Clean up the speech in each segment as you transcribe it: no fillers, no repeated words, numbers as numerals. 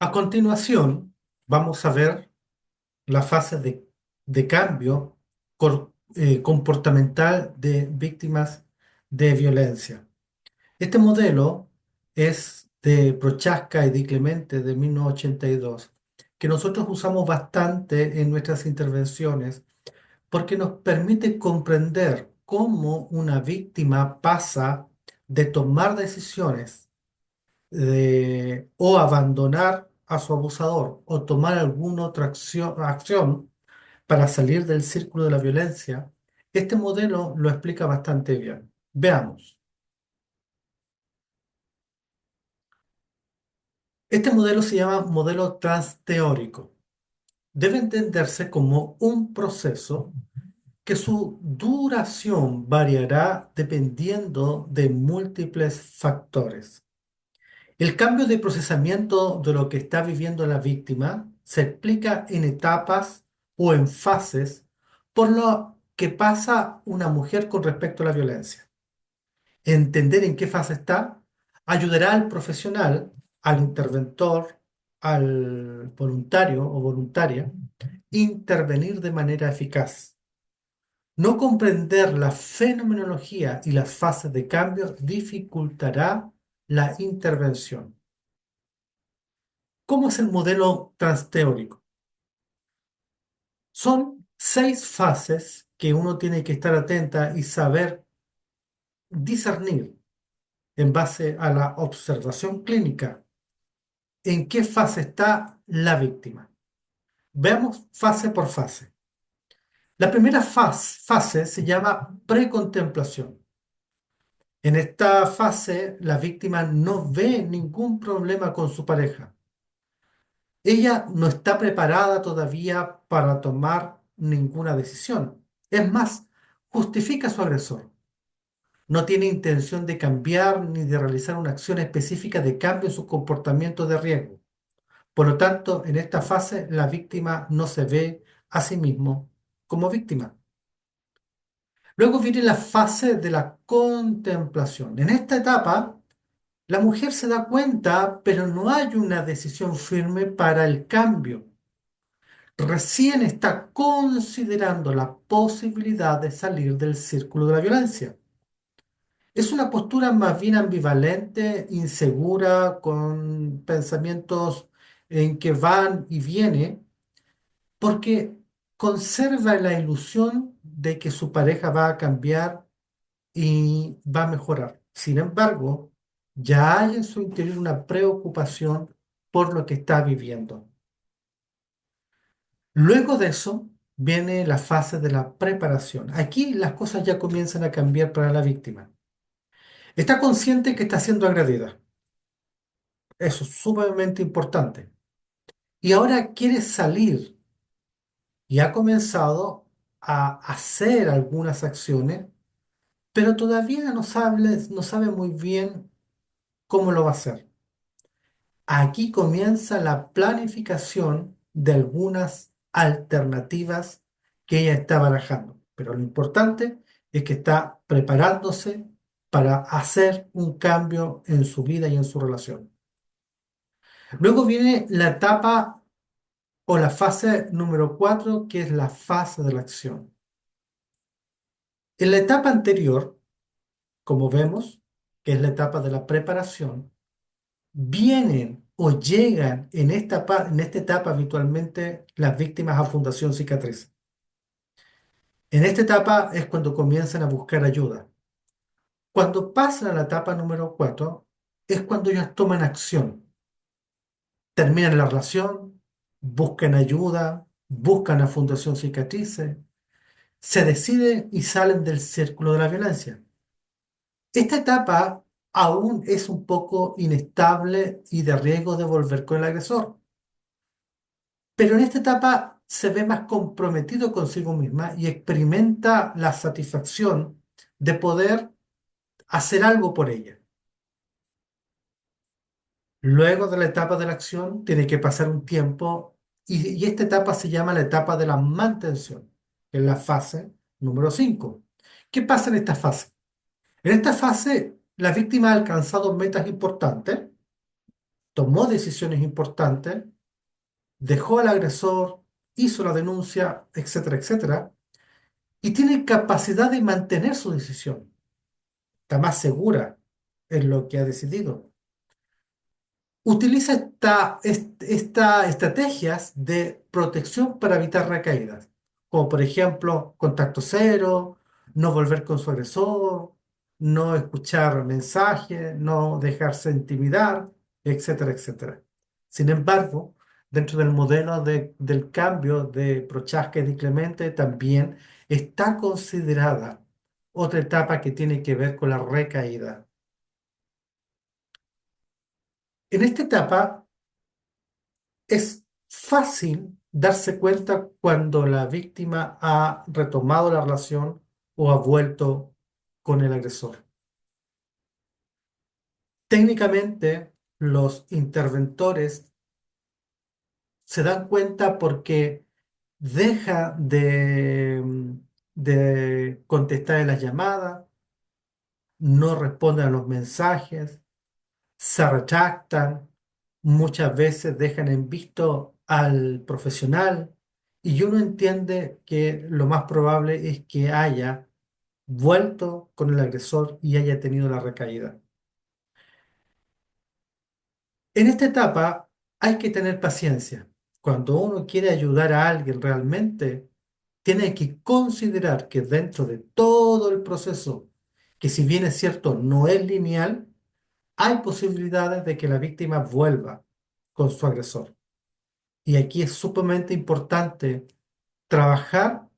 A continuación, vamos a ver la fase de cambio comportamental de víctimas de violencia. Este modelo es de Prochaska y Di Clemente de 1982, que nosotros usamos bastante en nuestras intervenciones porque nos permite comprender cómo una víctima pasa de tomar decisiones o abandonar a su abusador o tomar alguna otra acción para salir del círculo de la violencia. Este modelo lo explica bastante bien. Veamos. Este modelo se llama modelo transteórico. Debe entenderse como un proceso que su duración variará dependiendo de múltiples factores. El cambio de procesamiento de lo que está viviendo la víctima se explica en etapas o en fases por lo que pasa una mujer con respecto a la violencia. Entender en qué fase está ayudará al profesional, al interventor, al voluntario o voluntaria, intervenir de manera eficaz. No comprender la fenomenología y las fases de cambio dificultará la intervención. ¿Cómo es el modelo transteórico? Son 6 fases que uno tiene que estar atenta y saber discernir en base a la observación clínica en qué fase está la víctima. Veamos fase por fase. La primera fase se llama precontemplación. En esta fase, la víctima no ve ningún problema con su pareja. Ella no está preparada todavía para tomar ninguna decisión. Es más, justifica a su agresor. No tiene intención de cambiar ni de realizar una acción específica de cambio en su comportamiento de riesgo. Por lo tanto, en esta fase, la víctima no se ve a sí mismo como víctima. Luego viene la fase de la contemplación. En esta etapa, la mujer se da cuenta, pero no hay una decisión firme para el cambio. Recién está considerando la posibilidad de salir del círculo de la violencia. Es una postura más bien ambivalente, insegura, con pensamientos en que van y vienen, porque conserva la ilusión de que su pareja va a cambiar y va a mejorar. Sin embargo, ya hay en su interior una preocupación por lo que está viviendo. Luego de eso viene la fase de la preparación. Aquí las cosas ya comienzan a cambiar para la víctima. Está consciente que está siendo agredida. Eso es sumamente importante. Y ahora quiere salir y ha comenzado a hacer algunas acciones, pero todavía no sabe muy bien cómo lo va a hacer. Aquí comienza la planificación de algunas alternativas que ella está barajando. Pero lo importante es que está preparándose para hacer un cambio en su vida y en su relación. Luego viene la etapa o la fase número 4, que es la fase de la acción. En la etapa anterior, como vemos, que es la etapa de la preparación, vienen o llegan en esta etapa habitualmente las víctimas a Fundación Cicatriz. En esta etapa es cuando comienzan a buscar ayuda. Cuando pasan a la etapa número 4 es cuando ellos toman acción, terminan la relación, buscan ayuda, buscan a Fundación Cicatrices, se deciden y salen del círculo de la violencia. Esta etapa aún es un poco inestable y de riesgo de volver con el agresor. Pero en esta etapa se ve más comprometido consigo misma y experimenta la satisfacción de poder hacer algo por ella. Luego de la etapa de la acción tiene que pasar un tiempo y esta etapa se llama la etapa de la mantención, que es la fase número 5. ¿Qué pasa en esta fase? En esta fase la víctima ha alcanzado metas importantes, tomó decisiones importantes, dejó al agresor, hizo la denuncia, etcétera, etcétera, y tiene capacidad de mantener su decisión. Está más segura en lo que ha decidido. Utiliza esta estrategias de protección para evitar recaídas, como por ejemplo contacto cero, no volver con su agresor, no escuchar mensajes, no dejarse intimidar, etcétera, etcétera. Sin embargo, dentro del modelo del cambio de Prochaska y de Clemente también está considerada otra etapa que tiene que ver con la recaída. En esta etapa, es fácil darse cuenta cuando la víctima ha retomado la relación o ha vuelto con el agresor. Técnicamente, los interventores se dan cuenta porque deja de contestar en las llamadas, no responde a los mensajes, se retractan, muchas veces dejan en visto al profesional y uno entiende que lo más probable es que haya vuelto con el agresor y haya tenido la recaída. En esta etapa hay que tener paciencia. Cuando uno quiere ayudar a alguien realmente, tiene que considerar que dentro de todo el proceso, que si bien es cierto no es lineal, hay posibilidades de que la víctima vuelva con su agresor. Y aquí es sumamente importante trabajar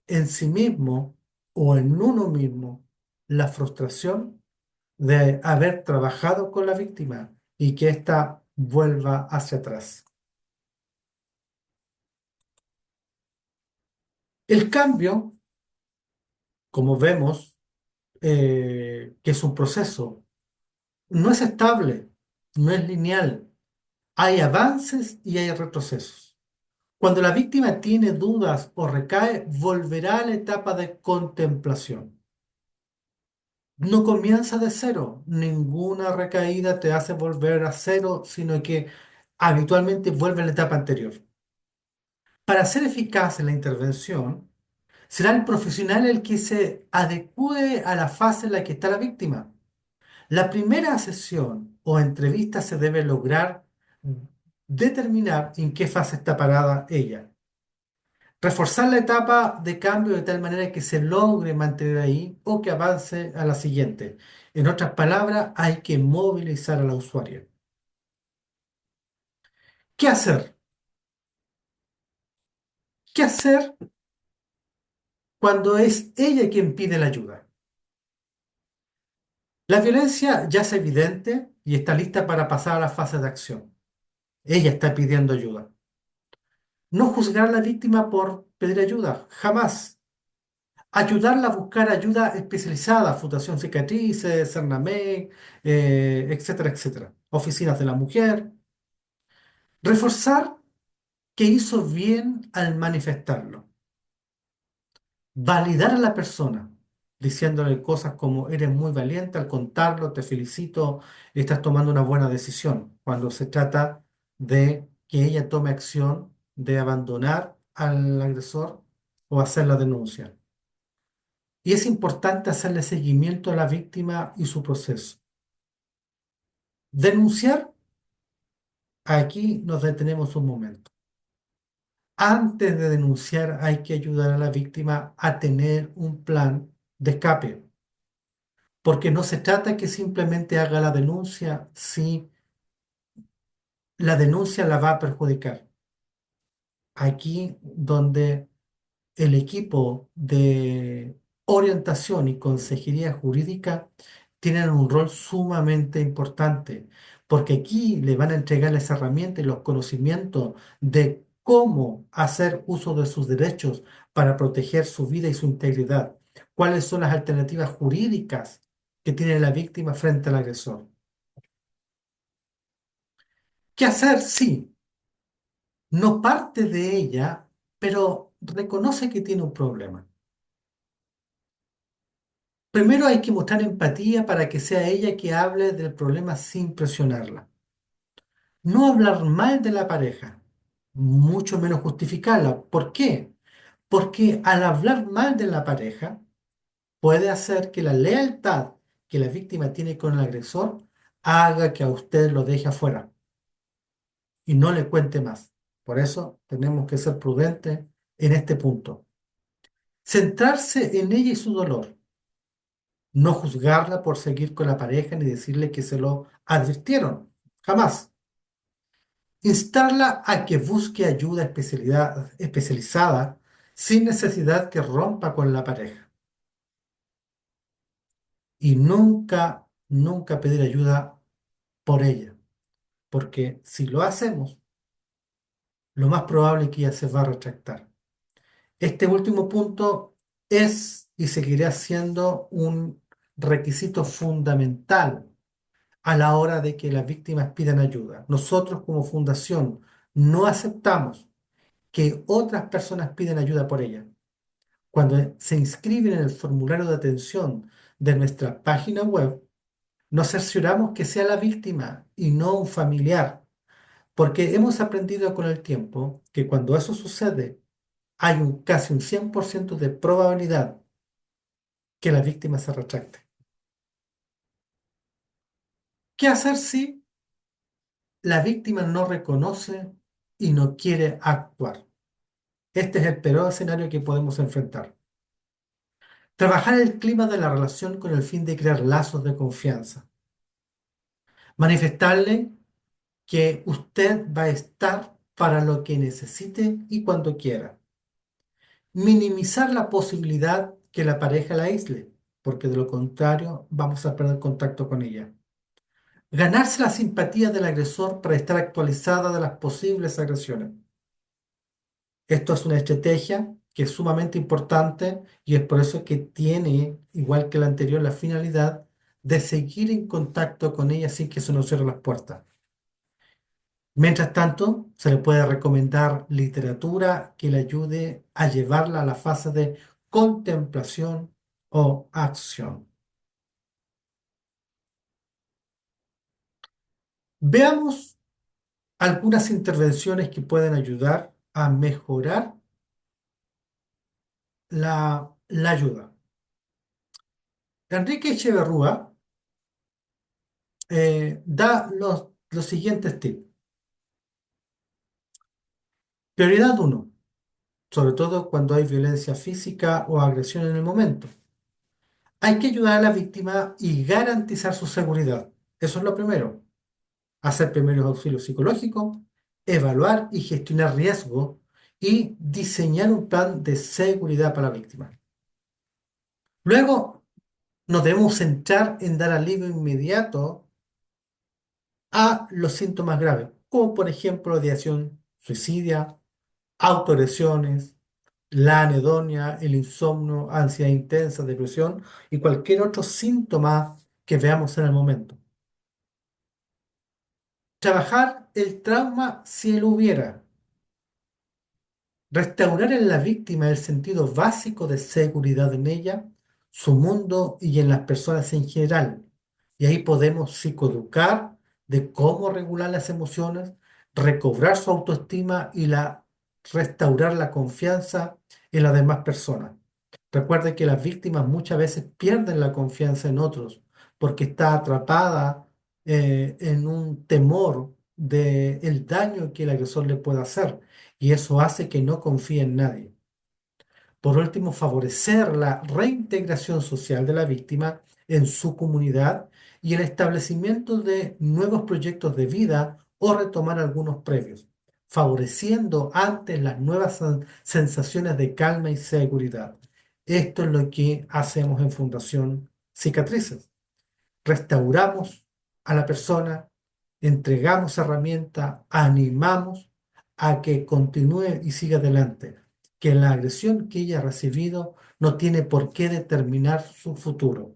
en sí mismo o en uno mismo la frustración de haber trabajado con la víctima y que ésta vuelva hacia atrás. El cambio, como vemos, que es un proceso, no es estable, no es lineal. Hay avances y hay retrocesos. Cuando la víctima tiene dudas o recae, volverá a la etapa de contemplación. No comienza de cero. Ninguna recaída te hace volver a cero, sino que habitualmente vuelve a la etapa anterior. Para ser eficaz en la intervención, será el profesional el que se adecue a la fase en la que está la víctima. La primera sesión o entrevista se debe lograr determinar en qué fase está parada ella. Reforzar la etapa de cambio de tal manera que se logre mantener ahí o que avance a la siguiente. En otras palabras, hay que movilizar a la usuaria. ¿Qué hacer? ¿Qué hacer cuando es ella quien pide la ayuda? La violencia ya es evidente y está lista para pasar a la fase de acción. Ella está pidiendo ayuda. No juzgar a la víctima por pedir ayuda, jamás. Ayudarla a buscar ayuda especializada, Fundación Cicatrices, Cernamec, etcétera, etcétera. Oficinas de la mujer. Reforzar que hizo bien al manifestarlo. Validar a la persona, diciéndole cosas como eres muy valiente al contarlo, te felicito, estás tomando una buena decisión. Cuando se trata de que ella tome acción de abandonar al agresor o hacer la denuncia. Y es importante hacerle seguimiento a la víctima y su proceso. Denunciar, aquí nos detenemos un momento. Antes de denunciar hay que ayudar a la víctima a tener un plan de escape, porque no se trata que simplemente haga la denuncia si la denuncia la va a perjudicar. Aquí donde el equipo de orientación y consejería jurídica tienen un rol sumamente importante, porque aquí le van a entregar las herramientas y los conocimientos de cómo hacer uso de sus derechos para proteger su vida y su integridad, cuáles son las alternativas jurídicas que tiene la víctima frente al agresor. ¿Qué hacer? Sí, no parte de ella, pero reconoce que tiene un problema. Primero hay que mostrar empatía para que sea ella que hable del problema sin presionarla. No hablar mal de la pareja, mucho menos justificarla. ¿Por qué? Porque al hablar mal de la pareja, puede hacer que la lealtad que la víctima tiene con el agresor haga que a usted lo deje afuera y no le cuente más. Por eso tenemos que ser prudentes en este punto. Centrarse en ella y su dolor. No juzgarla por seguir con la pareja ni decirle que se lo advirtieron. Jamás. Instarla a que busque ayuda especializada sin necesidad que rompa con la pareja. Y nunca, nunca pedir ayuda por ella. Porque si lo hacemos, lo más probable es que ella se va a retractar. Este último punto es y seguirá siendo un requisito fundamental a la hora de que las víctimas pidan ayuda. Nosotros como fundación no aceptamos que otras personas piden ayuda por ella. Cuando se inscriben en el formulario de atención de nuestra página web, nos cercioramos que sea la víctima y no un familiar, porque hemos aprendido con el tiempo que cuando eso sucede, hay casi un 100% de probabilidad que la víctima se retracte. ¿Qué hacer si la víctima no reconoce y no quiere actuar? Este es el peor escenario que podemos enfrentar. Trabajar el clima de la relación con el fin de crear lazos de confianza. Manifestarle que usted va a estar para lo que necesite y cuando quiera. Minimizar la posibilidad que la pareja la aísle, porque de lo contrario vamos a perder contacto con ella. Ganarse la simpatía del agresor para estar actualizada de las posibles agresiones. Esto es una estrategia que es sumamente importante y es por eso que tiene, igual que la anterior, la finalidad de seguir en contacto con ella sin que se nos cierren las puertas. Mientras tanto, se le puede recomendar literatura que le ayude a llevarla a la fase de contemplación o acción. Veamos algunas intervenciones que pueden ayudar a mejorar la ayuda. Enrique Echeverrúa da los siguientes tips. Prioridad uno, sobre todo cuando hay violencia física o agresión en el momento. Hay que ayudar a la víctima y garantizar su seguridad. Eso es lo primero. Hacer primeros auxilios psicológicos, evaluar y gestionar riesgos y diseñar un plan de seguridad para la víctima. Luego, nos debemos centrar en dar alivio inmediato a los síntomas graves, como por ejemplo ideación suicidia, autolesiones, la anedonia, el insomnio, ansiedad intensa, depresión y cualquier otro síntoma que veamos en el momento. Trabajar el trauma si lo hubiera. Restaurar en la víctima el sentido básico de seguridad en ella, su mundo y en las personas en general. Y ahí podemos psicoeducar de cómo regular las emociones, recobrar su autoestima y restaurar la confianza en las demás personas. Recuerde que las víctimas muchas veces pierden la confianza en otros porque está atrapada en un temor del daño que el agresor le pueda hacer y eso hace que no confíe en nadie. Por último, favorecer la reintegración social de la víctima en su comunidad y el establecimiento de nuevos proyectos de vida o retomar algunos previos, favoreciendo antes las nuevas sensaciones de calma y seguridad. Esto es lo que hacemos en Fundación Cicatrices. Restauramos a la persona, entregamos herramientas, animamos a que continúe y siga adelante, que la agresión que ella ha recibido no tiene por qué determinar su futuro.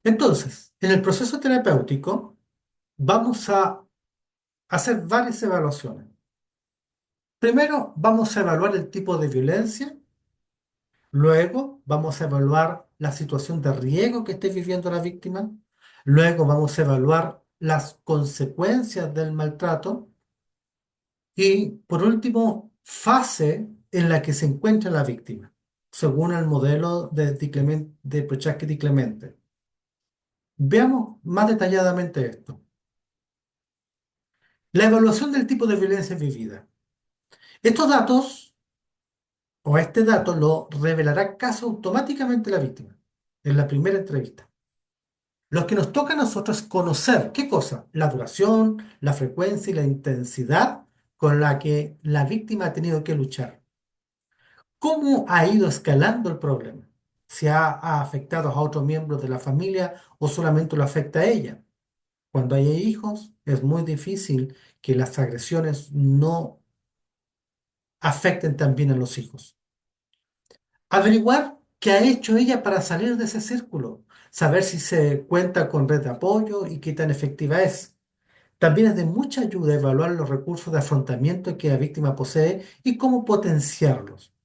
Entonces, en el proceso terapéutico vamos a hacer varias evaluaciones. Primero, vamos a evaluar el tipo de violencia. Luego vamos a evaluar la situación de riesgo que esté viviendo la víctima. Luego vamos a evaluar las consecuencias del maltrato y, por último, fase en la que se encuentra la víctima, según el modelo de Prochaska y Clemente. Veamos más detalladamente esto. La evaluación del tipo de violencia vivida. Estos datos o este dato lo revelará casi automáticamente la víctima en la primera entrevista. Lo que nos toca a nosotros es conocer, ¿qué cosa? La duración, la frecuencia y la intensidad con la que la víctima ha tenido que luchar. ¿Cómo ha ido escalando el problema? ¿Se ha afectado a otros miembros de la familia o solamente lo afecta a ella? Cuando hay hijos, es muy difícil que las agresiones no afecten también a los hijos. Averiguar qué ha hecho ella para salir de ese círculo. Saber si se cuenta con red de apoyo y qué tan efectiva es. También es de mucha ayuda evaluar los recursos de afrontamiento que la víctima posee y cómo potenciarlos.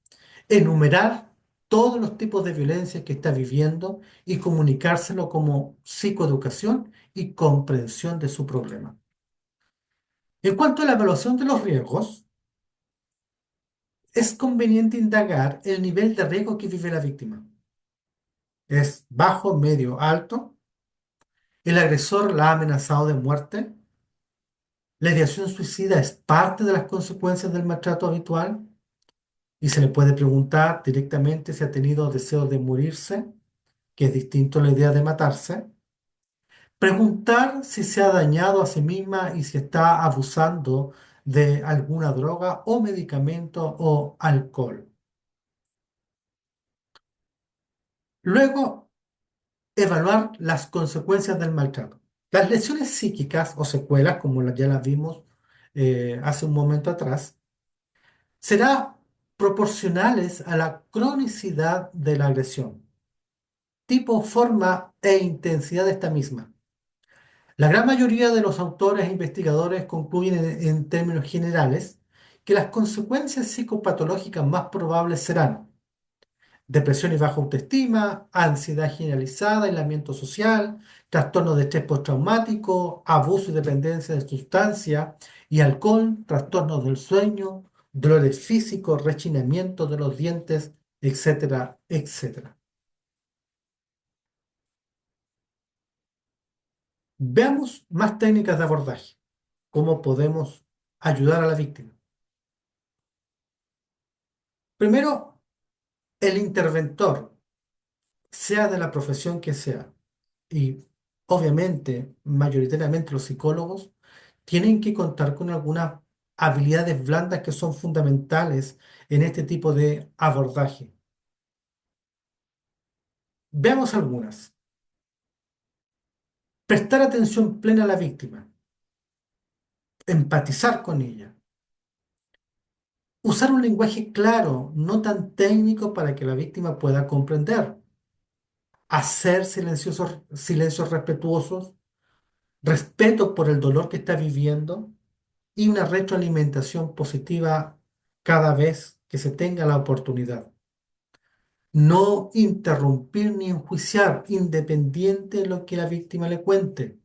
Enumerar todos los tipos de violencia que está viviendo y comunicárselo como psicoeducación y comprensión de su problema. En cuanto a la evaluación de los riesgos, es conveniente indagar el nivel de riesgo que vive la víctima. ¿Es bajo, medio, alto? ¿El agresor la ha amenazado de muerte? ¿La ideación suicida es parte de las consecuencias del maltrato habitual? Y se le puede preguntar directamente si ha tenido deseo de morirse, que es distinto a la idea de matarse. Preguntar si se ha dañado a sí misma y si está abusando de alguna droga o medicamento o alcohol. Luego, evaluar las consecuencias del maltrato. Las lesiones psíquicas o secuelas, como ya las vimos hace un momento atrás, será proporcionales a la cronicidad de la agresión, tipo, forma e intensidad de esta misma. La gran mayoría de los autores e investigadores concluyen en términos generales que las consecuencias psicopatológicas más probables serán depresión y baja autoestima, ansiedad generalizada, aislamiento social, trastorno de estrés postraumático, abuso y dependencia de sustancia y alcohol, trastornos del sueño, dolores físicos, rechinamiento de los dientes, etcétera, etcétera. Veamos más técnicas de abordaje. ¿Cómo podemos ayudar a la víctima? Primero, el interventor, sea de la profesión que sea, y obviamente, mayoritariamente los psicólogos, tienen que contar con algunas habilidades blandas que son fundamentales en este tipo de abordaje. Veamos algunas. Prestar atención plena a la víctima, empatizar con ella, usar un lenguaje claro, no tan técnico para que la víctima pueda comprender, hacer silencios respetuosos, respeto por el dolor que está viviendo y una retroalimentación positiva cada vez que se tenga la oportunidad. No interrumpir ni enjuiciar, independiente de lo que la víctima le cuente.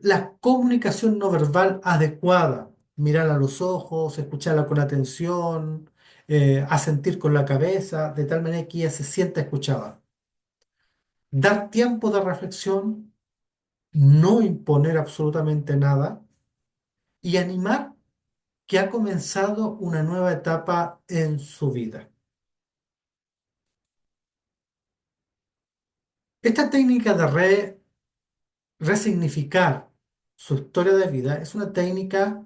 La comunicación no verbal adecuada, mirar a los ojos, escucharla con atención, asentir con la cabeza, de tal manera que ella se sienta escuchada. Dar tiempo de reflexión, no imponer absolutamente nada y animar que ha comenzado una nueva etapa en su vida. Esta técnica de resignificar su historia de vida es una técnica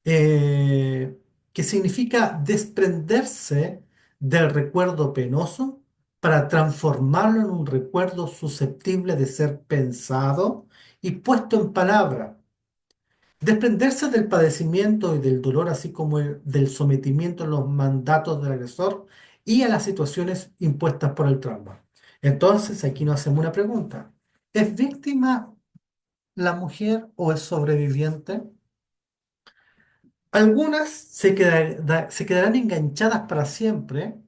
que significa desprenderse del recuerdo penoso para transformarlo en un recuerdo susceptible de ser pensado y puesto en palabra. Desprenderse del padecimiento y del dolor, así como del sometimiento a los mandatos del agresor y a las situaciones impuestas por el trauma. Entonces, aquí nos hacemos una pregunta. ¿Es víctima la mujer o es sobreviviente? Algunas se quedarán enganchadas para siempre,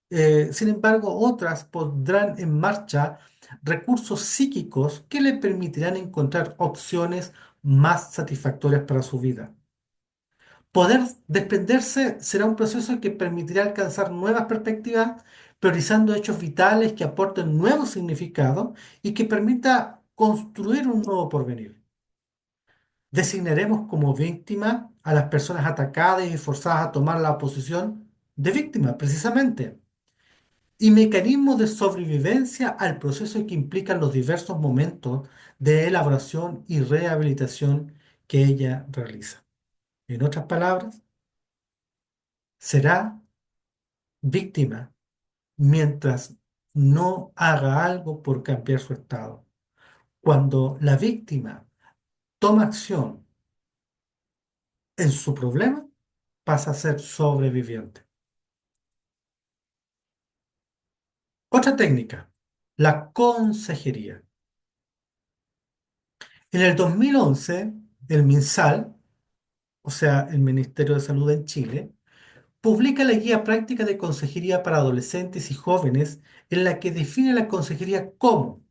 sin embargo, otras pondrán en marcha recursos psíquicos que le permitirán encontrar opciones más satisfactorias para su vida. Poder desprenderse será un proceso que permitirá alcanzar nuevas perspectivas, priorizando hechos vitales que aporten nuevos significados y que permita construir un nuevo porvenir. Designaremos como víctima a las personas atacadas y forzadas a tomar la posición de víctima, precisamente, y mecanismos de sobrevivencia al proceso que implican los diversos momentos de elaboración y rehabilitación que ella realiza. En otras palabras, será víctima mientras no haga algo por cambiar su estado. Cuando la víctima toma acción en su problema, pasa a ser sobreviviente. Otra técnica, la consejería. En el 2011, el MinSal, o sea, el Ministerio de Salud en Chile, publica la guía práctica de consejería para adolescentes y jóvenes en la que define la consejería como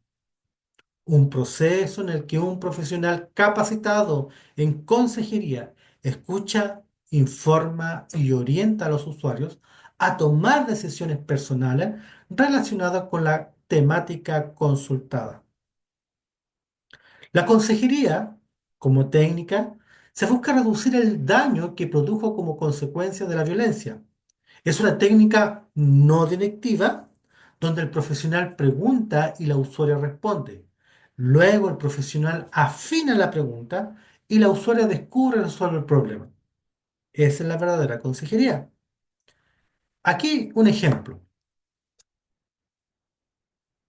un proceso en el que un profesional capacitado en consejería escucha, informa y orienta a los usuarios a tomar decisiones personales relacionadas con la temática consultada. La consejería, como técnica, se busca reducir el daño que produjo como consecuencia de la violencia. Es una técnica no directiva donde el profesional pregunta y la usuaria responde. Luego el profesional afina la pregunta y la usuaria descubre y resuelve el problema. Esa es la verdadera consejería. Aquí un ejemplo.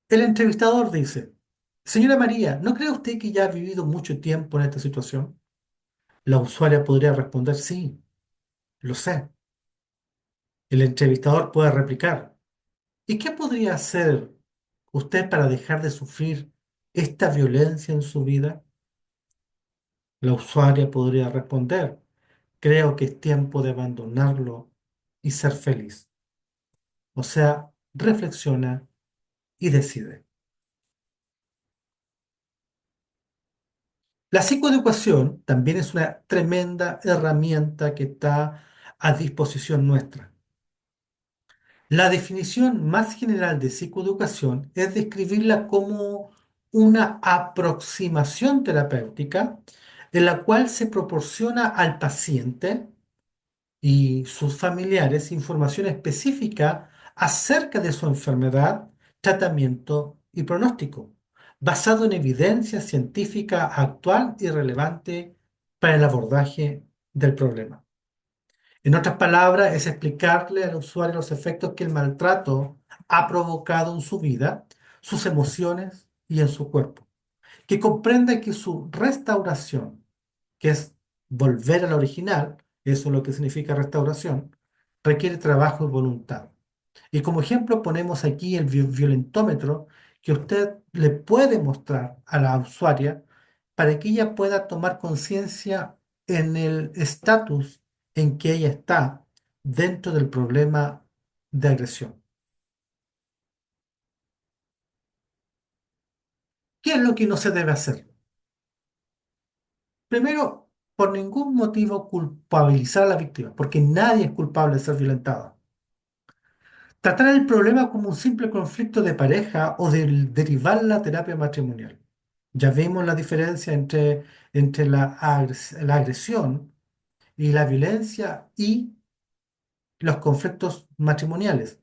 El entrevistador dice, Señora María, ¿no cree usted que ya ha vivido mucho tiempo en esta situación? La usuaria podría responder, sí, lo sé. El entrevistador puede replicar, ¿y qué podría hacer usted para dejar de sufrir esta violencia en su vida? La usuaria podría responder, creo que es tiempo de abandonarlo y ser feliz. O sea, reflexiona y decide. La psicoeducación también es una tremenda herramienta que está a disposición nuestra. La definición más general de psicoeducación es describirla como una aproximación terapéutica en la cual se proporciona al paciente y sus familiares información específica acerca de su enfermedad, tratamiento y pronóstico, basado en evidencia científica actual y relevante para el abordaje del problema. En otras palabras, es explicarle al usuario los efectos que el maltrato ha provocado en su vida, sus emociones y en su cuerpo. Que comprenda que su restauración, que es volver al original, eso es lo que significa restauración, requiere trabajo y voluntad. Y como ejemplo ponemos aquí el violentómetro que usted le puede mostrar a la usuaria para que ella pueda tomar conciencia en el estatus en que ella está dentro del problema de agresión. ¿Qué es lo que no se debe hacer? Primero, por ningún motivo culpabilizar a la víctima, porque nadie es culpable de ser violentada. Tratar el problema como un simple conflicto de pareja o de derivar la terapia matrimonial. Ya vimos la diferencia entre la agresión y la violencia y los conflictos matrimoniales.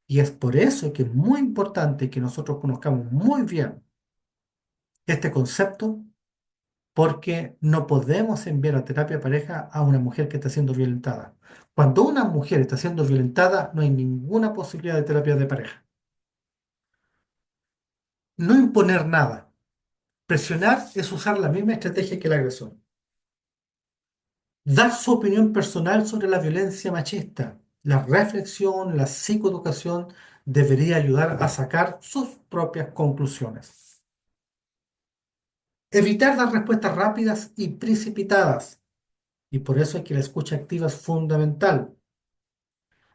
Y es por eso que es muy importante que nosotros conozcamos muy bien este concepto, porque no podemos enviar a terapia de pareja a una mujer que está siendo violentada. Cuando una mujer está siendo violentada, no hay ninguna posibilidad de terapia de pareja. No imponer nada. Presionar es usar la misma estrategia que el agresor. Dar su opinión personal sobre la violencia machista. La reflexión, la psicoeducación debería ayudar a sacar sus propias conclusiones. Evitar dar respuestas rápidas y precipitadas. Y por eso es que la escucha activa es fundamental.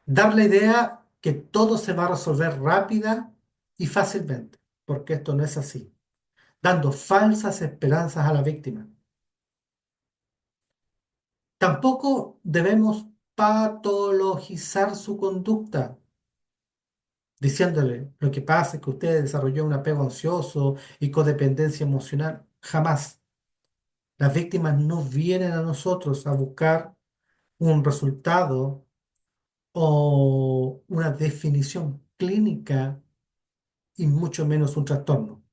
Dar la idea que todo se va a resolver rápida y fácilmente. porque esto no es así, dando falsas esperanzas a la víctima. Tampoco debemos patologizar su conducta, diciéndole lo que pasa es que usted desarrolló un apego ansioso y codependencia emocional. Jamás. Las víctimas no vienen a nosotros a buscar un resultado o una definición clínica y mucho menos un trastorno.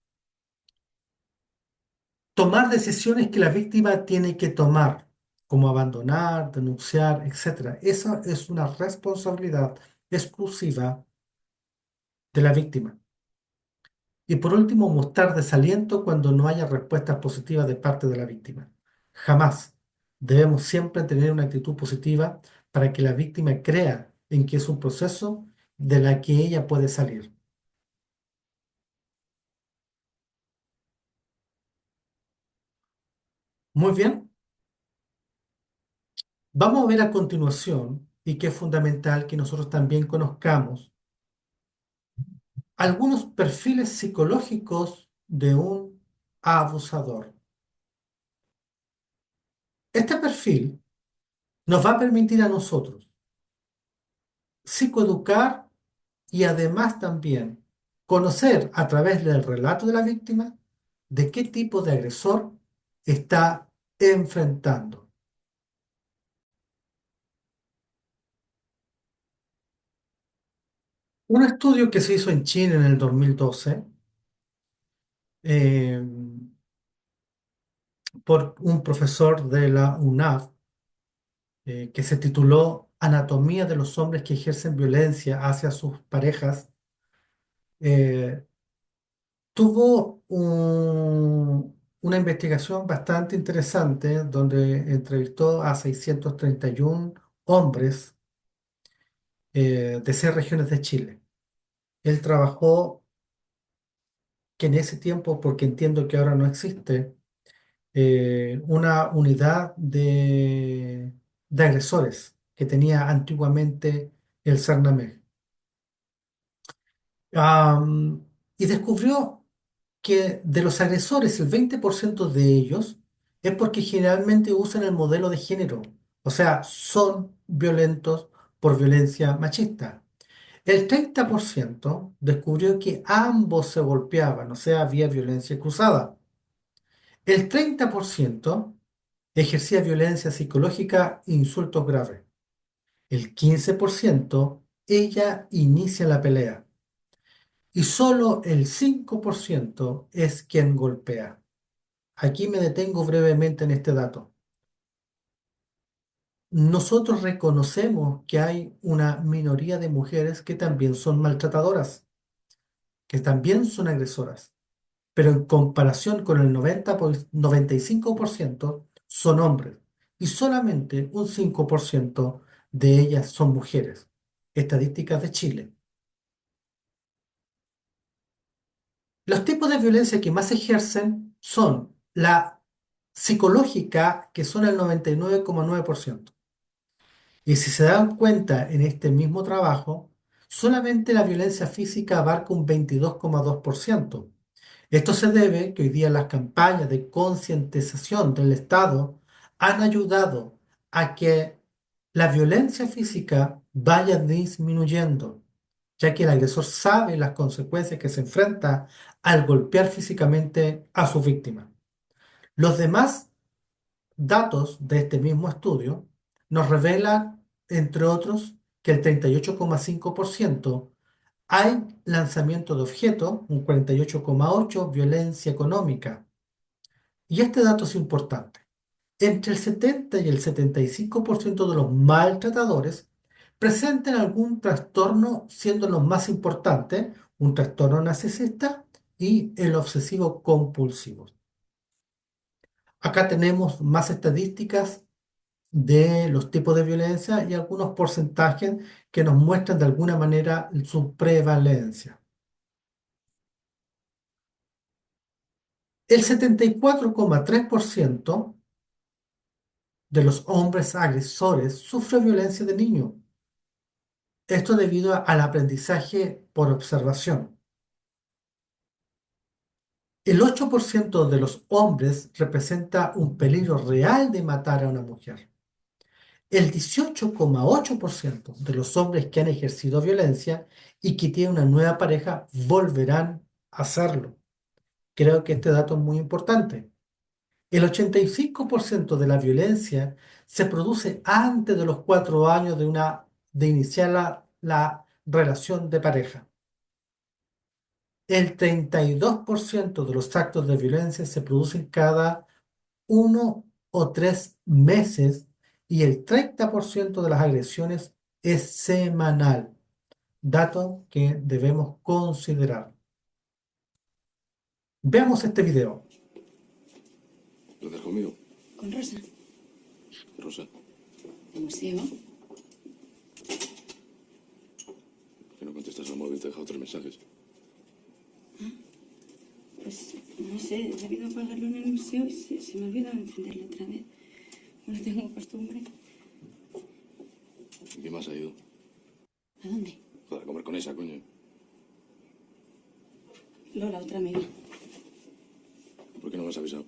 Tomar decisiones que la víctima tiene que tomar, como abandonar, denunciar, etcétera. Esa es una responsabilidad exclusiva de la víctima. Y por último, mostrar desaliento cuando no haya respuestas positivas de parte de la víctima. Jamás. Debemos siempre tener una actitud positiva para que la víctima crea en que es un proceso de la que ella puede salir. Muy bien. Vamos a ver a continuación, y que es fundamental que nosotros también conozcamos, algunos perfiles psicológicos de un abusador. Este perfil nos va a permitir a nosotros psicoeducar y además también conocer a través del relato de la víctima de qué tipo de agresor está enfrentando. Un estudio que se hizo en China en el 2012 eh, por un profesor de la UNAV que se tituló Anatomía de los hombres que ejercen violencia hacia sus parejas, eh, tuvo una investigación bastante interesante donde entrevistó a 631 hombres de 6 regiones de Chile. Él trabajó, que en ese tiempo, porque entiendo que ahora no existe, una unidad de agresores que tenía antiguamente el CERNAMEG. Am, y descubrió que de los agresores, el 20% de ellos es porque generalmente usan el modelo de género, o sea, son violentos por violencia machista. El 30% descubrió que ambos se golpeaban, o sea, había violencia cruzada. El 30% ejercía violencia psicológica e insultos graves. El 15% ella inicia la pelea. Y solo el 5% es quien golpea. Aquí me detengo brevemente en este dato. Nosotros reconocemos que hay una minoría de mujeres que también son maltratadoras, que también son agresoras, pero en comparación con el 95% son hombres y solamente un 5% de ellas son mujeres. Estadísticas de Chile. Los tipos de violencia que más se ejercen son la psicológica, que son el 99,9%. Y si se dan cuenta en este mismo trabajo, solamente la violencia física abarca un 22,2%. Esto se debe que hoy día las campañas de concientización del Estado han ayudado a que la violencia física vaya disminuyendo, ya que el agresor sabe las consecuencias que se enfrenta al golpear físicamente a su víctima. Los demás datos de este mismo estudio nos revelan, entre otros, que el 38,5% hay lanzamiento de objetos, un 48,8% violencia económica. Y este dato es importante. Entre el 70 y el 75% de los maltratadores presentan algún trastorno, siendo los más importantes un trastorno narcisista y el obsesivo compulsivo. Acá tenemos más estadísticas de los tipos de violencia y algunos porcentajes que nos muestran de alguna manera su prevalencia. El 74,3% de los hombres agresores sufre violencia de niño. Esto debido al aprendizaje por observación. El 8% de los hombres representa un peligro real de matar a una mujer. El 18,8% de los hombres que han ejercido violencia y que tienen una nueva pareja volverán a hacerlo. Creo que este dato es muy importante. El 85% de la violencia se produce antes de los 4 años de iniciar la relación de pareja. El 32% de los actos de violencia se producen cada 1 o 3 meses y el 30% de las agresiones es semanal, dato que debemos considerar. Veamos este video. ¿Lo dejas conmigo? Con Rosa, Rosa, de museo. que no contestas al móvil, te he dejado 3 mensajes. Pues no sé, he debido apagarlo en el museo y se me ha olvidado encenderlo otra vez. No tengo costumbre. ¿Y qué más ha ido? ¿A dónde? Joder, a comer con esa, coño. Lola, otra amiga. ¿Por qué no me has avisado?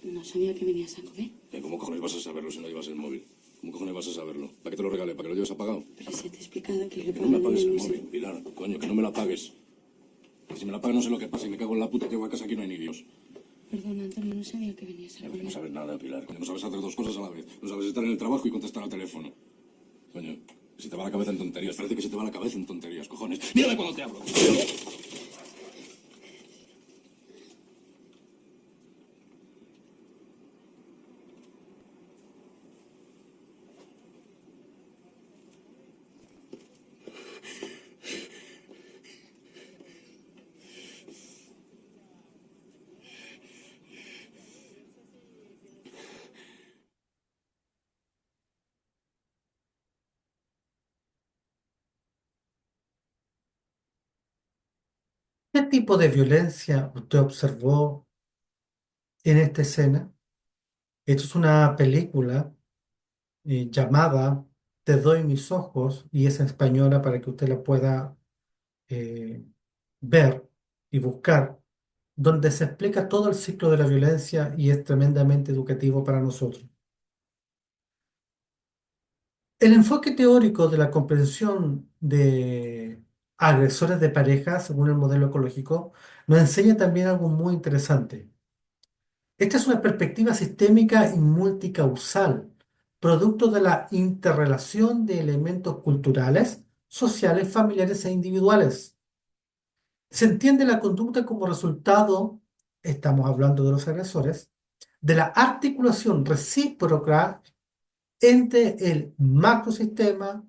No sabía que venías a comer. ¿Cómo cojones vas a saberlo si no llevas el móvil? ¿Cómo cojones vas a saberlo? ¿Para qué te lo regalé? ¿Para que lo lleves apagado? Pero si te he explicado que lo he Que no me pagado en apagues el el museo. móvil, Pilar. Coño, que no me lo apagues. Que si me la apagas no sé lo que pasa y me cago en la puta que voy a casa, aquí no hay ni Dios. Perdona, Antonio, no sabía que venías a Que no comer. sabes nada, Pilar. Coño, no sabes hacer dos cosas a la vez. No sabes estar en el trabajo y contestar al teléfono. Coño, si te va la cabeza en tonterías. Parece que se te va la cabeza en tonterías, cojones. Mírame cuando te hablo. ¿Qué tipo de violencia usted observó en esta escena? Esto es una película llamada Te doy mis ojos y es española para que usted la pueda eh, ver y buscar, donde se explica todo el ciclo de la violencia y es tremendamente educativo para nosotros. El enfoque teórico de la comprensión de agresores de pareja, según el modelo ecológico, nos enseña también algo muy interesante. Esta es una perspectiva sistémica y multicausal, producto de la interrelación de elementos culturales, sociales, familiares e individuales. Se entiende la conducta como resultado, estamos hablando de los agresores, de la articulación recíproca entre el macrosistema,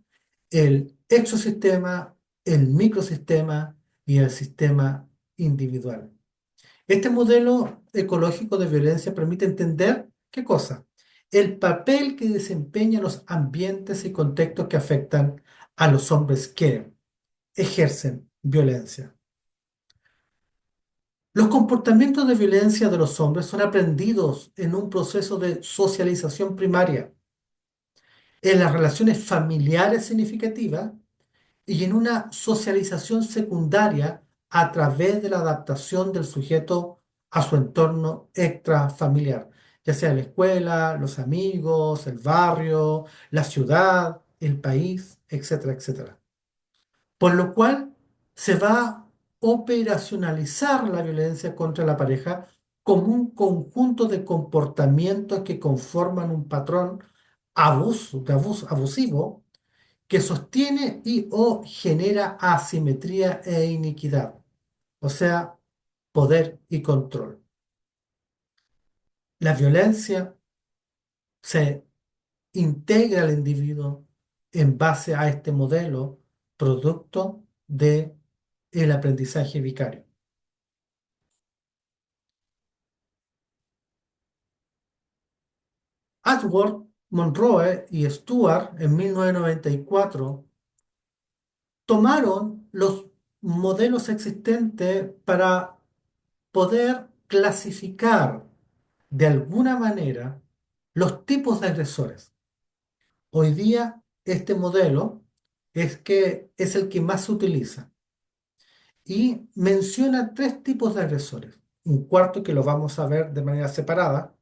el exosistema, el microsistema y el sistema individual. Este modelo ecológico de violencia permite entender, ¿qué cosa? El papel que desempeñan los ambientes y contextos que afectan a los hombres que ejercen violencia. Los comportamientos de violencia de los hombres son aprendidos en un proceso de socialización primaria, en las relaciones familiares significativas y en una socialización secundaria a través de la adaptación del sujeto a su entorno extrafamiliar, ya sea la escuela, los amigos, el barrio, la ciudad, el país, etcétera, etcétera. Por lo cual se va a operacionalizar la violencia contra la pareja como un conjunto de comportamientos que conforman un patrón abusivo que sostiene y o genera asimetría e iniquidad, o sea, poder y control. La violencia se integra al individuo en base a este modelo, producto de el aprendizaje vicario. Ashworth, Monroe y Stewart en 1994 tomaron los modelos existentes para poder clasificar de alguna manera los tipos de agresores. Hoy día este modelo es el que más se utiliza y menciona tres tipos de agresores. Un cuarto que lo vamos a ver de manera separada,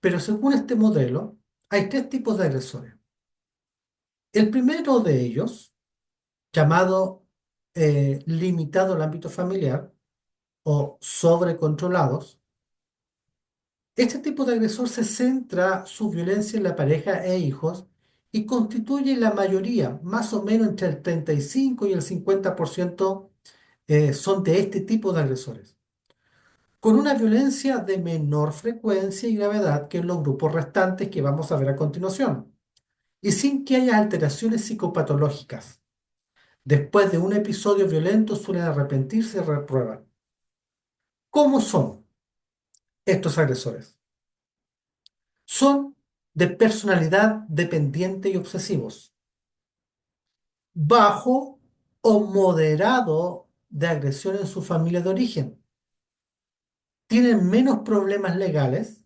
pero según este modelo, hay tres tipos de agresores. El primero de ellos, llamado limitado al ámbito familiar o sobrecontrolados, este tipo de agresor se centra su violencia en la pareja e hijos y constituye la mayoría, más o menos entre el 35 y el 50% son de este tipo de agresores, con una violencia de menor frecuencia y gravedad que en los grupos restantes que vamos a ver a continuación, y sin que haya alteraciones psicopatológicas. Después de un episodio violento suelen arrepentirse y reprueban. ¿Cómo son estos agresores? Son de personalidad dependiente y obsesivos, bajo o moderado de agresión en su familia de origen. Tienen menos problemas legales,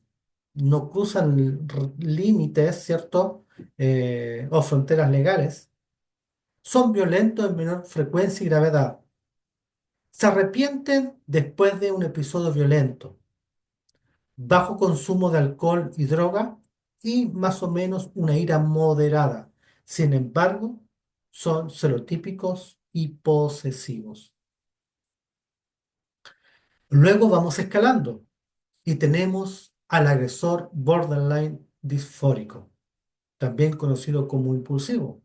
no cruzan límites, ¿cierto? O fronteras legales. Son violentos en menor frecuencia y gravedad. Se arrepienten después de un episodio violento, bajo consumo de alcohol y droga y más o menos una ira moderada. Sin embargo, son celotípicos y posesivos. Luego vamos escalando y tenemos al agresor borderline disfórico, también conocido como impulsivo.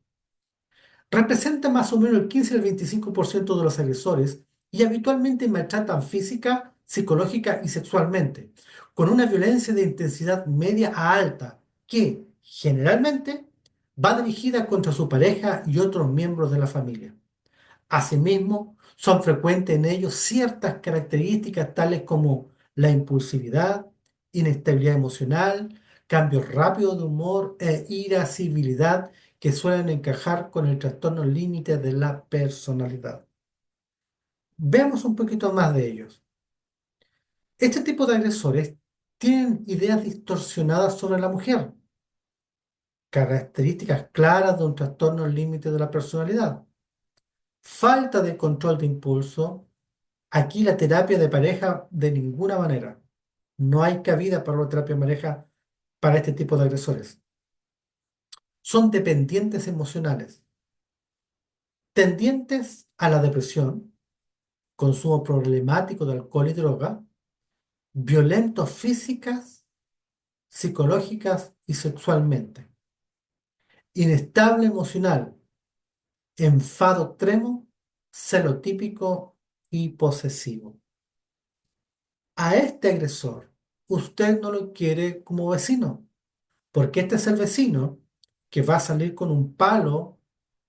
Representa más o menos el 15 al 25% de los agresores y habitualmente maltratan física, psicológica y sexualmente, con una violencia de intensidad media a alta que generalmente va dirigida contra su pareja y otros miembros de la familia. Asimismo, son frecuentes en ellos ciertas características tales como la impulsividad, inestabilidad emocional, cambios rápidos de humor e irascibilidad que suelen encajar con el trastorno límite de la personalidad. Veamos un poquito más de ellos. Este tipo de agresores tienen ideas distorsionadas sobre la mujer, características claras de un trastorno límite de la personalidad, falta de control de impulso. Aquí la terapia de pareja de ninguna manera. No hay cabida para una terapia de pareja para este tipo de agresores. Son dependientes emocionales, tendientes a la depresión, consumo problemático de alcohol y droga, violentos físicas, psicológicas y sexualmente, inestable emocional, enfado extremo, celotípico y posesivo. A este agresor usted no lo quiere como vecino, porque este es el vecino que va a salir con un palo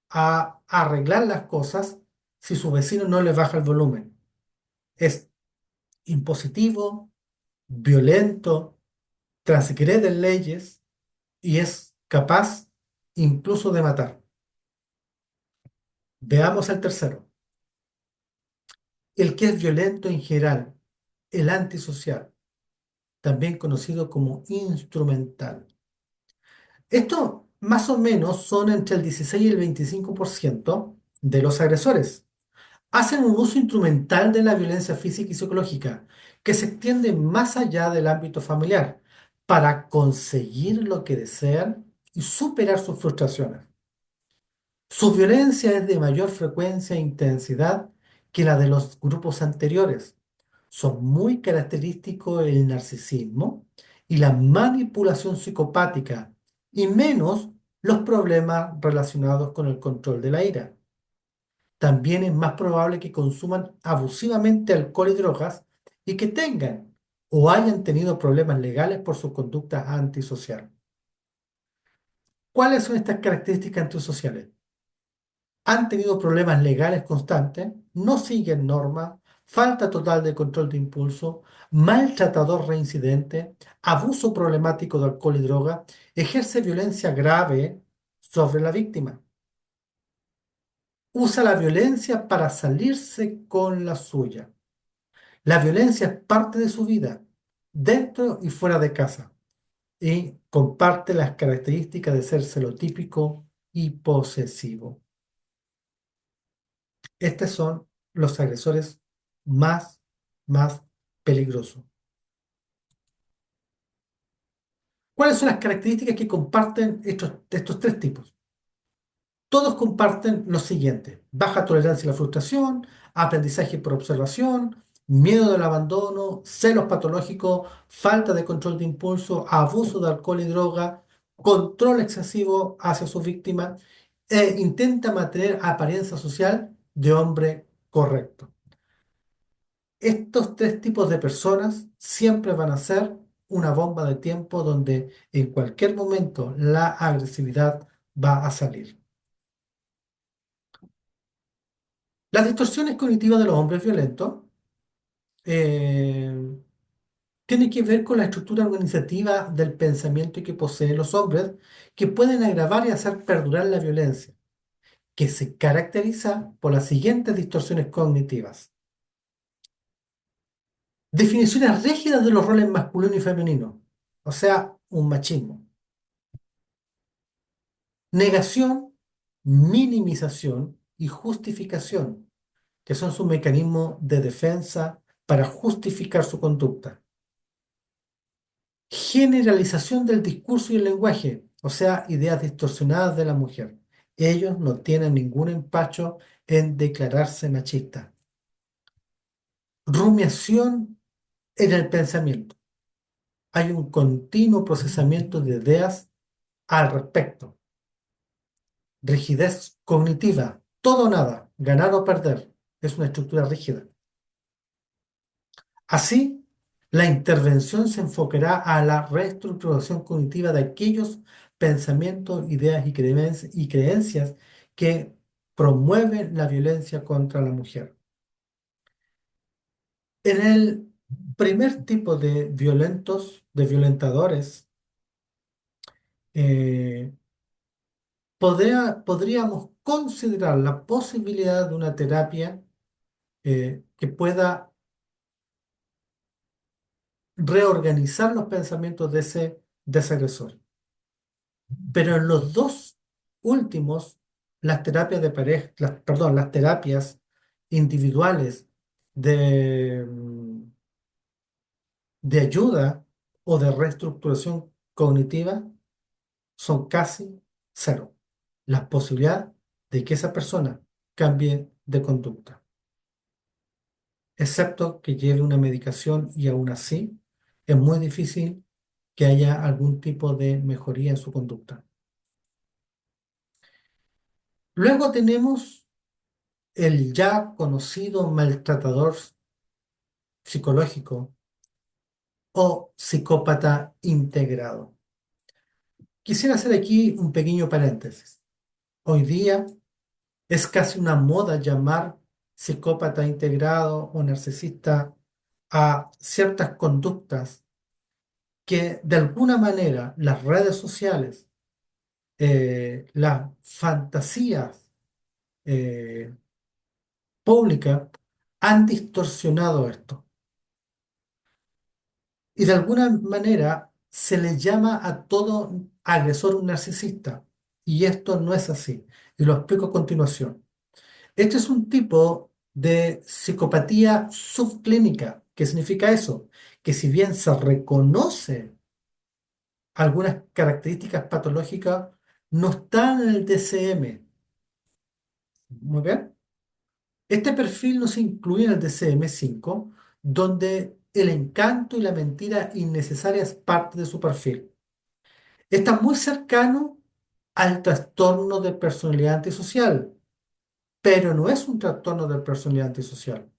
a arreglar las cosas si su vecino no le baja el volumen. Es impositivo, violento, transgrede leyes y es capaz incluso de matar. Veamos el tercero, el que es violento en general, el antisocial, también conocido como instrumental. Estos más o menos son entre el 16 y el 25% de los agresores. Hacen un uso instrumental de la violencia física y psicológica, que se extiende más allá del ámbito familiar, para conseguir lo que desean y superar sus frustraciones. Su violencia es de mayor frecuencia e intensidad que la de los grupos anteriores. Son muy característicos el narcisismo y la manipulación psicopática, y menos los problemas relacionados con el control de la ira. También es más probable que consuman abusivamente alcohol y drogas y que tengan o hayan tenido problemas legales por su conducta antisocial. ¿Cuáles son estas características antisociales? Han tenido problemas legales constantes, no siguen normas, falta total de control de impulso, maltratador reincidente, abuso problemático de alcohol y droga, ejerce violencia grave sobre la víctima. Usa la violencia para salirse con la suya. La violencia es parte de su vida, dentro y fuera de casa, y comparte las características de ser celotípico y posesivo. Estas son los agresores más, más peligrosos. ¿Cuáles son las características que comparten estos tres tipos? Todos comparten lo siguiente: baja tolerancia a la frustración, aprendizaje por observación, miedo del abandono, celos patológicos, falta de control de impulso, abuso de alcohol y droga, control excesivo hacia su víctima e intenta mantener apariencia social de hombre correcto. Estos tres tipos de personas siempre van a ser una bomba de tiempo donde en cualquier momento la agresividad va a salir. Las distorsiones cognitivas de los hombres violentos eh, tienen que ver con la estructura organizativa del pensamiento que poseen los hombres, que pueden agravar y hacer perdurar la violencia, que se caracteriza por las siguientes distorsiones cognitivas. Definiciones rígidas de los roles masculino y femenino, o sea, un machismo. Negación, minimización y justificación, que son sus mecanismos de defensa para justificar su conducta. Generalización del discurso y el lenguaje, o sea, ideas distorsionadas de la mujer. Ellos no tienen ningún empacho en declararse machistas. Rumiación en el pensamiento. Hay un continuo procesamiento de ideas al respecto. Rigidez cognitiva, todo o nada, ganar o perder, es una estructura rígida. Así, la intervención se enfocará a la reestructuración cognitiva de aquellos pensamientos, ideas y creencias que promueven la violencia contra la mujer. En el primer tipo de de violentadores, eh, podríamos considerar la posibilidad de una terapia que pueda reorganizar los pensamientos de ese agresor. Pero en los dos últimos, las terapias de pareja, perdón, las terapias individuales de, de ayuda o de reestructuración cognitiva son casi cero. La posibilidad de que esa persona cambie de conducta, excepto que lleve una medicación y aún así es muy difícil que haya algún tipo de mejoría en su conducta. Luego tenemos el ya conocido maltratador psicológico o psicópata integrado. Quisiera hacer aquí un pequeño paréntesis. Hoy día es casi una moda llamar psicópata integrado o narcisista a ciertas conductas que de alguna manera las redes sociales, las fantasías eh, públicas han distorsionado esto. Y de alguna manera se le llama a todo agresor un narcisista. Y esto no es así. Y lo explico a continuación. Este es un tipo de psicopatía subclínica. ¿Qué significa eso? Que si bien se reconoce algunas características patológicas, no están en el DCM. Muy bien. Este perfil no se incluye en el DCM-5, donde el encanto y la mentira innecesaria es parte de su perfil. Está muy cercano al trastorno de personalidad antisocial, pero no es un trastorno de personalidad antisocial,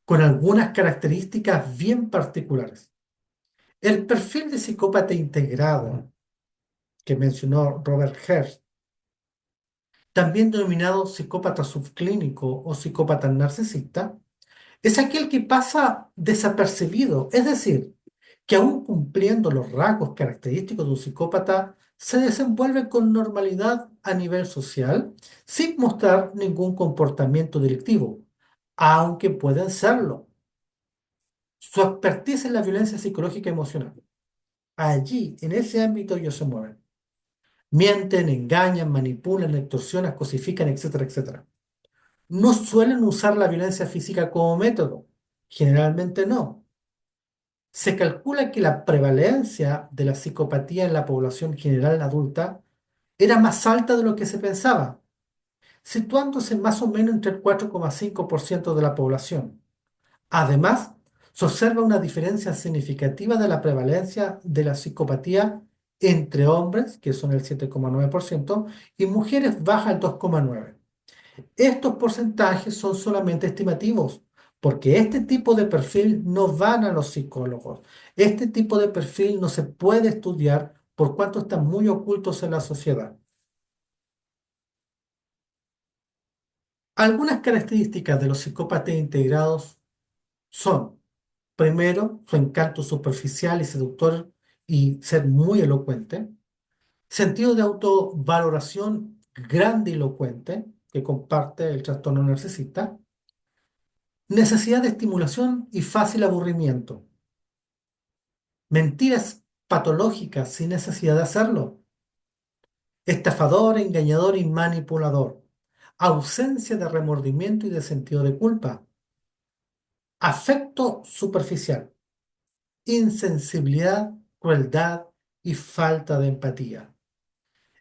con algunas características bien particulares. El perfil de psicópata integrado que mencionó Robert Hersh, también denominado psicópata subclínico o psicópata narcisista, es aquel que pasa desapercibido, es decir, que aún cumpliendo los rasgos característicos de un psicópata, se desenvuelve con normalidad a nivel social sin mostrar ningún comportamiento delictivo, aunque pueden serlo. Su expertise es la violencia psicológica y emocional. Allí, en ese ámbito, ellos se mueven. Mienten, engañan, manipulan, extorsionan, cosifican, etcétera, etcétera. No suelen usar la violencia física como método, generalmente no. Se calcula que la prevalencia de la psicopatía en la población general adulta era más alta de lo que se pensaba, situándose más o menos entre el 4,5% de la población. Además, se observa una diferencia significativa de la prevalencia de la psicopatía entre hombres, que son el 7,9%, y mujeres baja el 2,9%. Estos porcentajes son solamente estimativos, porque este tipo de perfil no van a los psicólogos. Este tipo de perfil no se puede estudiar por cuanto están muy ocultos en la sociedad. Algunas características de los psicópatas integrados son, primero, su encanto superficial y seductor y ser muy elocuente, sentido de autovaloración grandilocuente, que comparte el trastorno narcisista, necesidad de estimulación y fácil aburrimiento, mentiras patológicas sin necesidad de hacerlo, estafador, engañador y manipulador, ausencia de remordimiento y de sentido de culpa, afecto superficial, insensibilidad, crueldad y falta de empatía.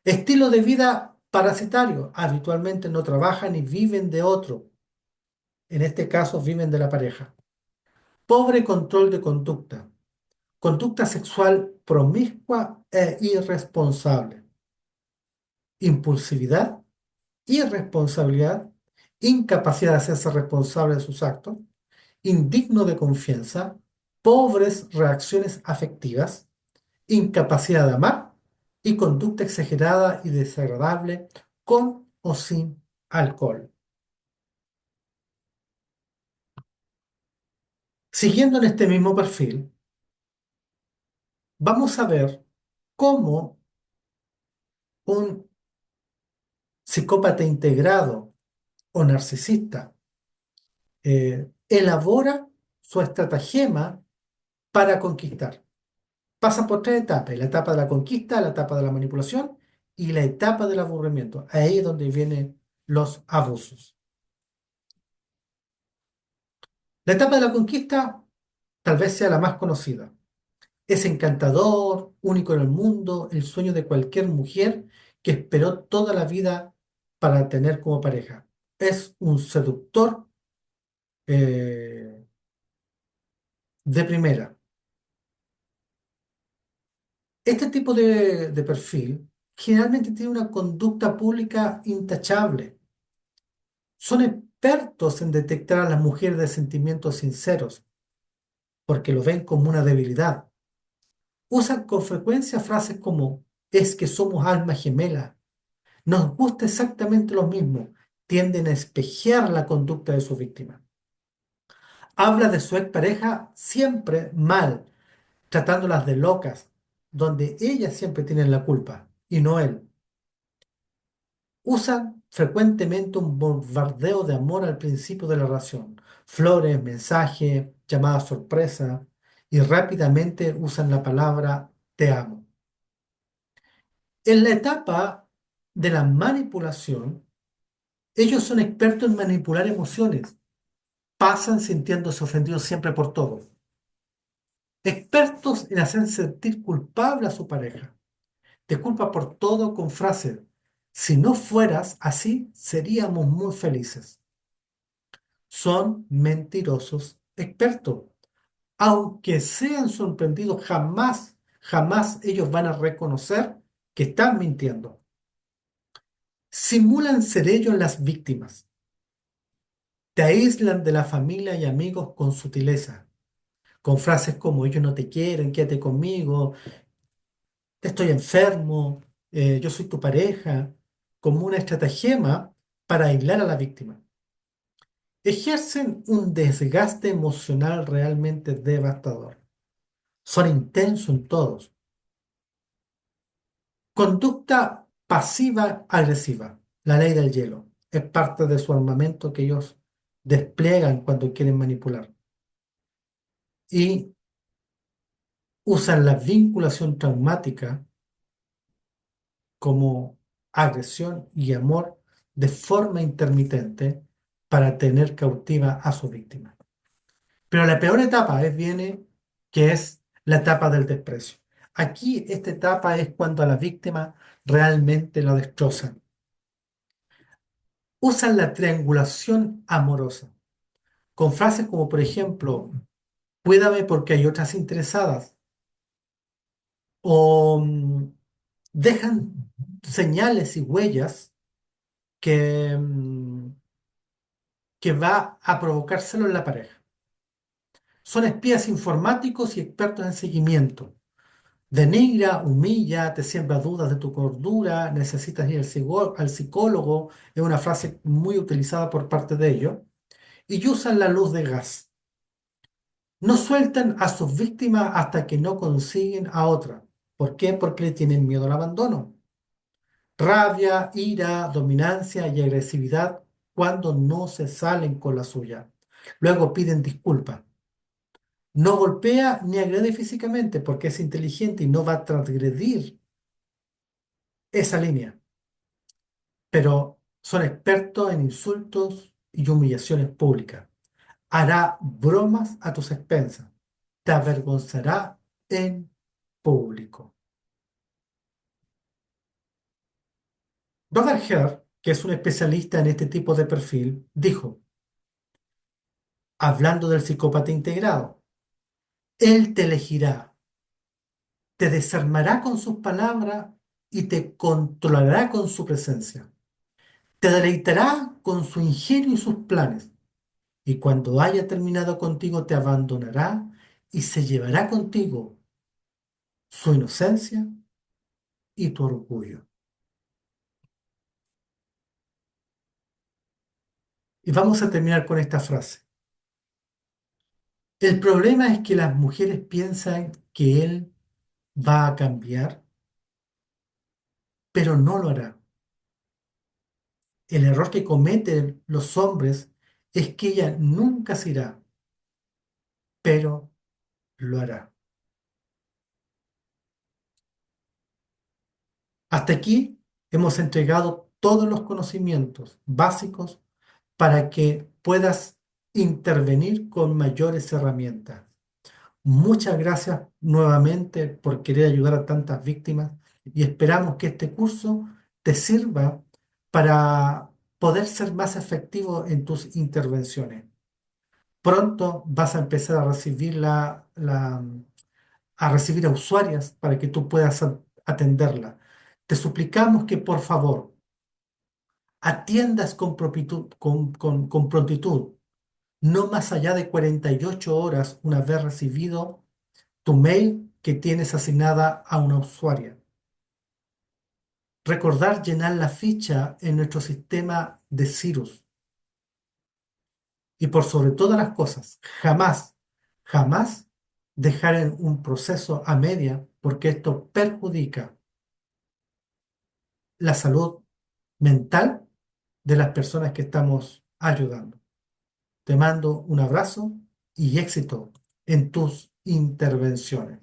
Estilo de vida parasitario. Habitualmente no trabajan y viven de otro. En este caso, viven de la pareja. Pobre control de conducta. Conducta sexual promiscua e irresponsable. Impulsividad, irresponsabilidad, incapacidad de hacerse responsable de sus actos, indigno de confianza, pobres reacciones afectivas, incapacidad de amar y conducta exagerada y desagradable con o sin alcohol. Siguiendo en este mismo perfil, vamos a ver cómo un psicópata integrado o narcisista elabora su estratagema para conquistar. Pasa por tres etapas: la etapa de la conquista, la etapa de la manipulación y la etapa del aburrimiento. Ahí es donde vienen los abusos. La etapa de la conquista tal vez sea la más conocida. Es encantador, único en el mundo, el sueño de cualquier mujer que esperó toda la vida para tener como pareja. Es un seductor eh, de primera. Este tipo de perfil generalmente tiene una conducta pública intachable. Son expertos en detectar a las mujeres de sentimientos sinceros porque lo ven como una debilidad. Usan con frecuencia frases como es que somos almas gemelas. Nos gusta exactamente lo mismo. Tienden a espejear la conducta de su víctima. Habla de su expareja siempre mal, tratándolas de locas, donde ellas siempre tienen la culpa y no él. Usan frecuentemente un bombardeo de amor al principio de la relación. Flores, mensajes, llamadas sorpresa y rápidamente usan la palabra te amo. En la etapa de la manipulación, ellos son expertos en manipular emociones. Pasan sintiéndose ofendidos siempre por todo. Expertos en hacer sentir culpable a su pareja. Te culpa por todo con frases. Si no fueras así, seríamos muy felices. Son mentirosos expertos. Aunque sean sorprendidos, jamás, jamás ellos van a reconocer que están mintiendo. Simulan ser ellos las víctimas. Te aíslan de la familia y amigos con sutileza, con frases como ellos no te quieren, quédate conmigo, estoy enfermo, yo soy tu pareja, como una estratagema para aislar a la víctima. Ejercen un desgaste emocional realmente devastador. Son intensos en todos. Conducta pasiva-agresiva, la ley del hielo, es parte de su armamento que ellos despliegan cuando quieren manipular. Y usan la vinculación traumática como agresión y amor de forma intermitente para tener cautiva a su víctima. Pero la peor etapa viene, que es la etapa del desprecio. Aquí esta etapa es cuando a la víctima realmente la destrozan. Usan la triangulación amorosa con frases como, por ejemplo, cuídame porque hay otras interesadas, o dejan señales y huellas que, que va a provocárselo en la pareja. Son espías informáticos y expertos en seguimiento. Denigra, humilla, te siembra dudas de tu cordura, necesitas ir al psicólogo, es una frase muy utilizada por parte de ellos, y usan la luz de gas. No sueltan a sus víctimas hasta que no consiguen a otra. ¿Por qué? Porque le tienen miedo al abandono. Rabia, ira, dominancia y agresividad cuando no se salen con la suya. Luego piden disculpas. No golpea ni agrede físicamente porque es inteligente y no va a transgredir esa línea, pero son expertos en insultos y humillaciones públicas. Hará bromas a tus expensas. Te avergonzará en público. Robert Hare, que es un especialista en este tipo de perfil, dijo, hablando del psicópata integrado, él te elegirá, te desarmará con sus palabras y te controlará con su presencia. Te deleitará con su ingenio y sus planes. Y cuando haya terminado contigo, te abandonará y se llevará contigo su inocencia y tu orgullo. Y vamos a terminar con esta frase. El problema es que las mujeres piensan que él va a cambiar, pero no lo hará. El error que cometen los hombres es que ella nunca se irá, pero lo hará. Hasta aquí hemos entregado todos los conocimientos básicos para que puedas intervenir con mayores herramientas. Muchas gracias nuevamente por querer ayudar a tantas víctimas y esperamos que este curso te sirva para poder ser más efectivo en tus intervenciones. Pronto vas a empezar a recibir a recibir a usuarias para que tú puedas atenderla. Te suplicamos que por favor atiendas con prontitud, no más allá de 48 horas una vez recibido tu mail que tienes asignada a una usuaria. Recordar llenar la ficha en nuestro sistema de Cirrus. Y por sobre todas las cosas, jamás, jamás dejar en un proceso a media porque esto perjudica la salud mental de las personas que estamos ayudando. Te mando un abrazo y éxito en tus intervenciones.